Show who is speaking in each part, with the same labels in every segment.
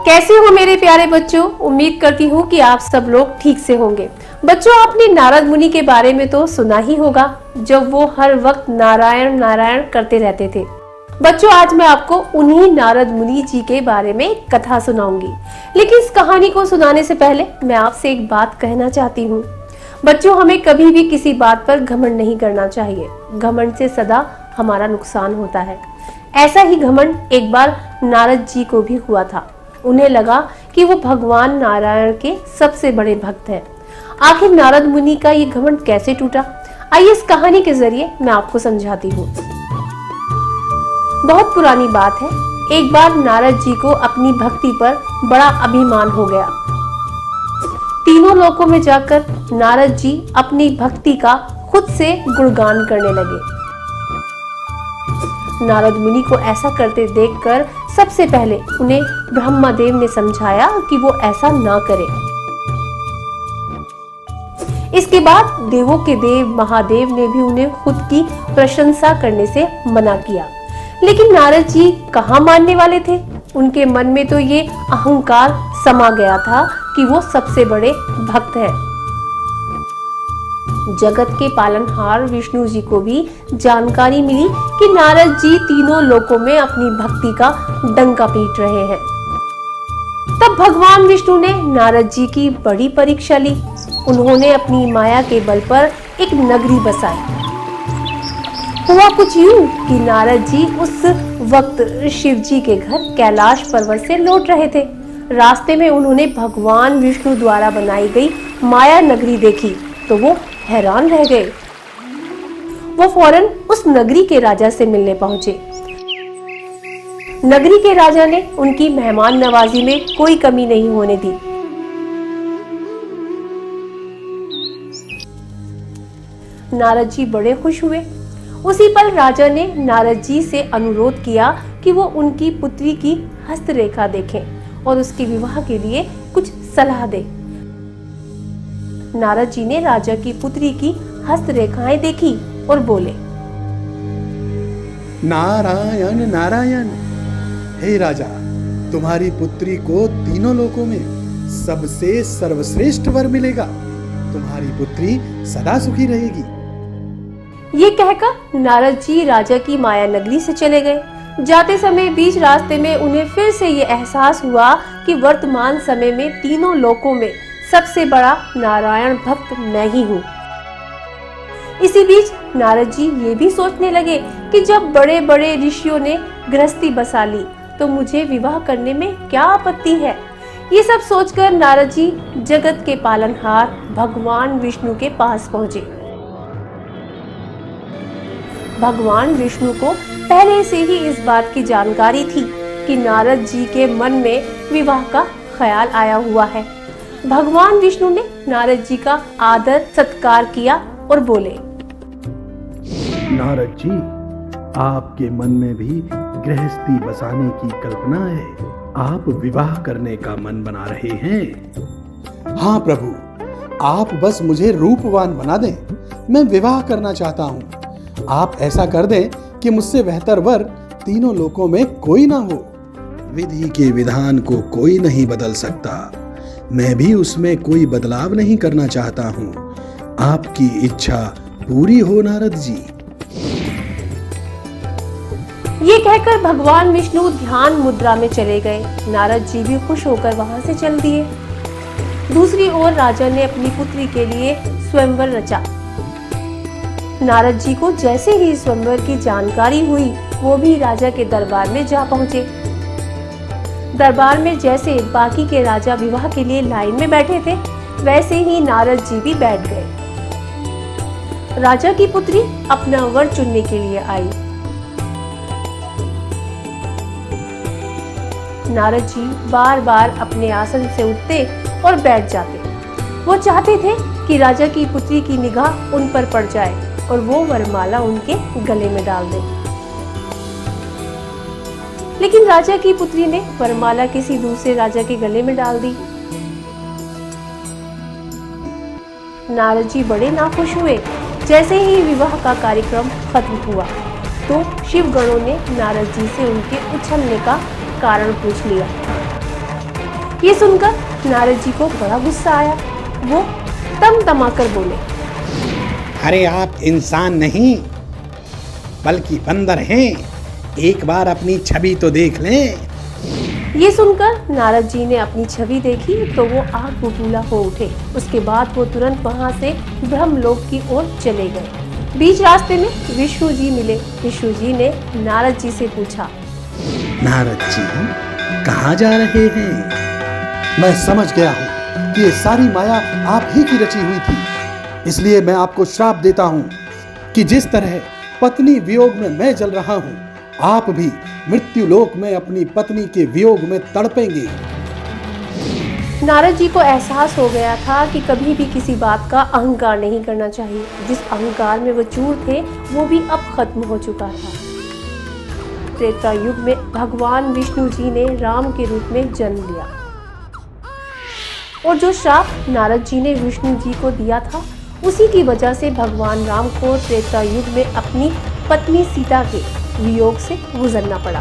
Speaker 1: कैसे हो मेरे प्यारे बच्चों। उम्मीद करती हूँ कि आप सब लोग ठीक से होंगे। बच्चों, आपने नारद मुनि के बारे में तो सुना ही होगा, जब वो हर वक्त नारायण नारायण करते रहते थे। बच्चों, आज मैं आपको उन्हीं नारद मुनि जी के बारे में कथा सुनाऊंगी। लेकिन इस कहानी को सुनाने से पहले मैं आपसे एक बात कहना चाहती हूँ। बच्चों, हमें कभी भी किसी बात पर घमंड नहीं करना चाहिए। घमंड से सदा हमारा नुकसान होता है। ऐसा ही घमंड एक बार नारद जी को भी हुआ था। उन्हें लगा कि वो भगवान नारायण के सबसे बड़े भक्त हैं। आखिर नारद मुनि का ये घमंड कैसे टूटा, आइए इस कहानी के जरिए मैं आपको समझाती हूँ। बहुत पुरानी बात है। एक बार नारद जी को अपनी भक्ति पर बड़ा अभिमान हो गया। तीनों लोकों में जाकर नारद जी अपनी भक्ति का खुद से गुणगान करने लगे। नारद मुनि को ऐसा करते देखकर सबसे पहले उन्हें ब्रह्मदेव ने समझाया कि वो ऐसा ना करें। इसके बाद देवों के देव महादेव ने भी उन्हें खुद की प्रशंसा करने से मना किया। लेकिन नारद जी कहाँ मानने वाले थे। उनके मन में तो ये अहंकार समा गया था कि वो सबसे बड़े भक्त हैं। जगत के पालनहार विष्णु जी को भी जानकारी मिली कि नारद जी तीनों लोकों में अपनी भक्ति का डंका पीट रहे हैं। तब भगवान विष्णु ने नारद जी की बड़ी परीक्षा ली। उन्होंने अपनी माया के बल पर एक नगरी बसाई। हुआ कुछ यूं कि नारद जी उस वक्त शिव जी के घर कैलाश पर्वत से लौट रहे थे। रास्ते में उन्होंने भगवान विष्णु द्वारा बनाई गई माया नगरी देखी तो वो हैरान रह गए। वो फौरन उस नगरी के राजा से मिलने पहुंचे। नगरी के राजा ने उनकी मेहमान नवाजी में कोई कमी नहीं होने दी। नारद जी बड़े खुश हुए। उसी पल राजा ने नारद जी से अनुरोध किया कि वो उनकी पुत्री की हस्तरेखा देखें और उसके विवाह के लिए कुछ सलाह दें। नारद जी ने राजा की पुत्री की हस्तरेखाएं देखी और बोले,
Speaker 2: नारायण नारायण, हे राजा, तुम्हारी पुत्री को तीनों लोकों में सबसे सर्वश्रेष्ठ वर मिलेगा। तुम्हारी पुत्री सदा सुखी रहेगी।
Speaker 1: ये कहकर नारद जी राजा की माया नगरी से चले गए। जाते समय बीच रास्ते में उन्हें फिर से ये एहसास हुआ कि वर्तमान समय में तीनों लोकों में सबसे बड़ा नारायण भक्त मैं ही हूँ। इसी बीच नारद जी ये भी सोचने लगे कि जब बड़े बड़े ऋषियों ने गृहस्थी बसा ली तो मुझे विवाह करने में क्या आपत्ति है। ये सब सोचकर नारद जी जगत के पालनहार भगवान विष्णु के पास पहुंचे। भगवान विष्णु को पहले से ही इस बात की जानकारी थी कि नारद जी के मन में विवाह का ख्याल आया हुआ है। भगवान विष्णु ने नारद जी का आदर सत्कार किया और बोले,
Speaker 2: नारद जी, आपके मन में भी गृहस्थी बसाने की कल्पना है। आप विवाह करने का मन बना रहे हैं। हाँ प्रभु, आप बस मुझे रूपवान बना दें, मैं विवाह करना चाहता हूँ। आप ऐसा कर दें कि मुझसे बेहतर वर तीनों लोकों में कोई ना हो। विधि के विधान को कोई नहीं बदल सकता। मैं भी उसमें कोई बदलाव नहीं करना चाहता हूँ। आपकी इच्छा पूरी हो नारद जी।
Speaker 1: ये कहकर भगवान विष्णु ध्यान मुद्रा में चले गए। नारद जी भी खुश होकर वहां से चल दिए। दूसरी ओर राजा ने अपनी पुत्री के लिए स्वयंवर रचा। नारद जी को जैसे ही स्वयंवर की जानकारी हुई, वो भी राजा के दरबार में जा पहुंचे। दरबार में जैसे बाकी के राजा विवाह के लिए लाइन में बैठे थे, वैसे ही नारद जी भी बैठ गए। राजा की पुत्री अपना वर चुनने के लिए आई। नारद जी बार बार अपने आसन से उठते और बैठ जाते। वो चाहते थे कि राजा की पुत्री की निगाह उन पर पड़ जाए और वो वरमाला उनके गले में डाल दे। लेकिन राजा की पुत्री ने वरमाला किसी दूसरे राजा के गले में डाल दी। नारद जी बड़े नाखुश हुए। जैसे ही विवाह का कार्यक्रम खत्म हुआ तो शिव गणों ने नारद जी से उनके उछलने का कारण पूछ लिया। ये सुनकर नारद जी को बड़ा गुस्सा आया। वो तमतमाकर बोले,
Speaker 2: अरे आप इंसान नहीं बल्कि बंदर हैं, एक बार अपनी छवि तो देख लें।
Speaker 1: ये सुनकर नारद जी ने अपनी छवि देखी तो वो आग बबूला हो उठे। उसके बाद वो तुरंत वहाँ से ब्रह्मलोक की ओर चले गए। बीच रास्ते में विष्णु जी मिले। विष्णु जी ने नारद जी से पूछा,
Speaker 2: नारद जी कहाँ जा रहे हैं? मैं समझ गया हूँ कि ये सारी माया आप ही की रची हुई थी, इसलिए मैं आपको श्राप देता हूँ कि जिस तरह पत्नी वियोग में मैं जल रहा हूँ, आप भी मृत्यु लोक में अपनी पत्नी के वियोग में तड़पेंगे।
Speaker 1: नारद जी को एहसास हो गया था कि कभी भी किसी बात का अहंकार नहीं करना चाहिए। जिस अहंकार में वो चूर थे वो भी अब खत्म हो चुका था। त्रेता युग में भगवान विष्णु जी ने राम के रूप में जन्म लिया और जो श्राप नारद जी ने विष्णु जी को दिया था उसी की वजह से भगवान राम को त्रेता युग में अपनी पत्नी सीता के वियोग से गुजरना पड़ा।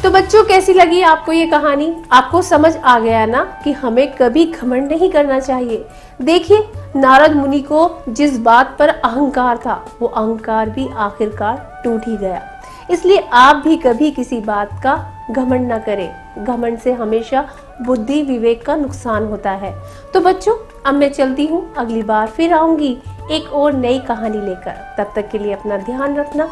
Speaker 1: तो बच्चों, कैसी लगी आपको ये कहानी? आपको समझ आ गया ना कि हमें कभी घमंड नहीं करना चाहिए। देखिए, नारद मुनि को जिस बात पर अहंकार था वो अहंकार भी आखिरकार टूट ही गया। इसलिए आप भी कभी किसी बात का घमंड न करें। घमंड से हमेशा बुद्धि विवेक का नुकसान होता है। तो बच्चों, अब मैं चलती हूँ, अगली बार फिर आऊंगी एक और नई कहानी लेकर। तब तक के लिए अपना ध्यान रखना।